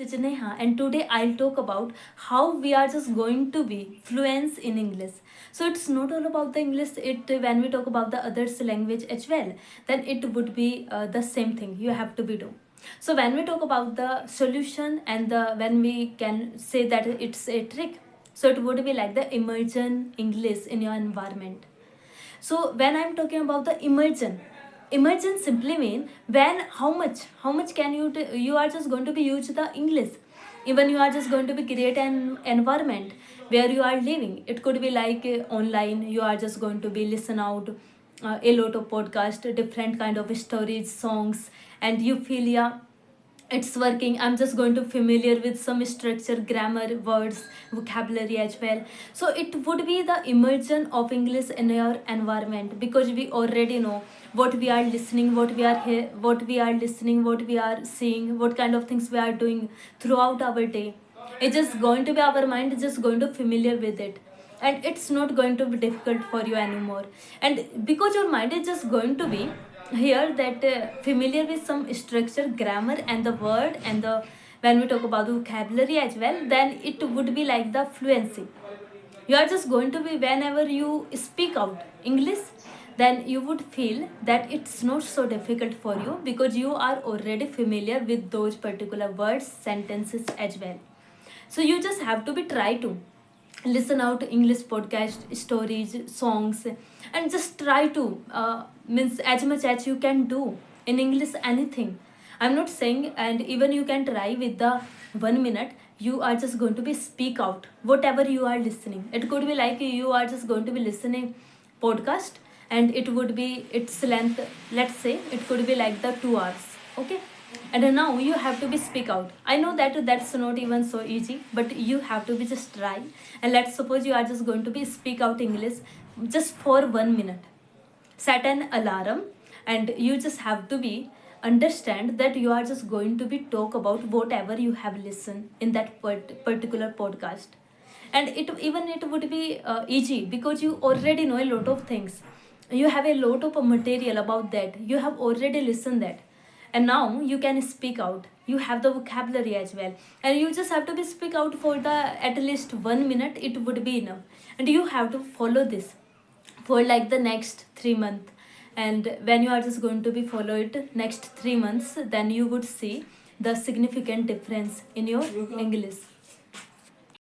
is Neha, and today I'll talk about how we are just going to be fluent in English. So it's not all about the English. It when we talk about the others language as well, then it would be the same thing you have to be do. So when we talk about the solution and the when we can say that it's a trick, so it would be like the immersion English in your environment. So when I'm talking about the immersion simply mean when how much can you are just going to be use the English. Even you are just going to be create an environment where you are living. It could be like online. You are just going to be listen out a lot of podcast, different kind of stories, songs, and you feel yeah it's working. I'm just going to familiar with some structure, grammar, words, vocabulary as well. So it would be the immersion of English in your environment, because we already know what we are listening, what we are here, what we are listening, what we are seeing, what kind of things we are doing throughout our day. It's just going to be our mind is just going to familiar with it, and it's not going to be difficult for you anymore. And because your mind is just going to be here that familiar with some structure, grammar, and the word, and the when we talk about the vocabulary as well, then it would be like the fluency. You are just going to be whenever you speak out English, then you would feel that it's not so difficult for you, because you are already familiar with those particular words, sentences as well. So you just have to be try to listen out English podcast, stories, songs, and just try to means as much as you can do in English anything. I'm not saying, and even you can try with the 1 minute. You are just going to be speak out whatever you are listening. It could be like you are just going to be listening podcast, and it would be its length, let's say it could be like the 2 hours. Okay, and now you have to be speak out. I know that that's not even so easy, but you have to be just try. And let's suppose you are just going to be speak out English just for 1 minute. Set an alarm, and you just have to be understand that you are just going to be talk about whatever you have listened in that particular podcast. And it would be easy, because you already know a lot of things. You have a lot of material about that. You have already listened that, and now you can speak out. You have the vocabulary as well, and you just have to be speak out for the at least 1 minute. It would be enough, and you have to follow this for like the next 3 months. And when you are just going to be follow it next 3 months, then you would see the significant difference in your English.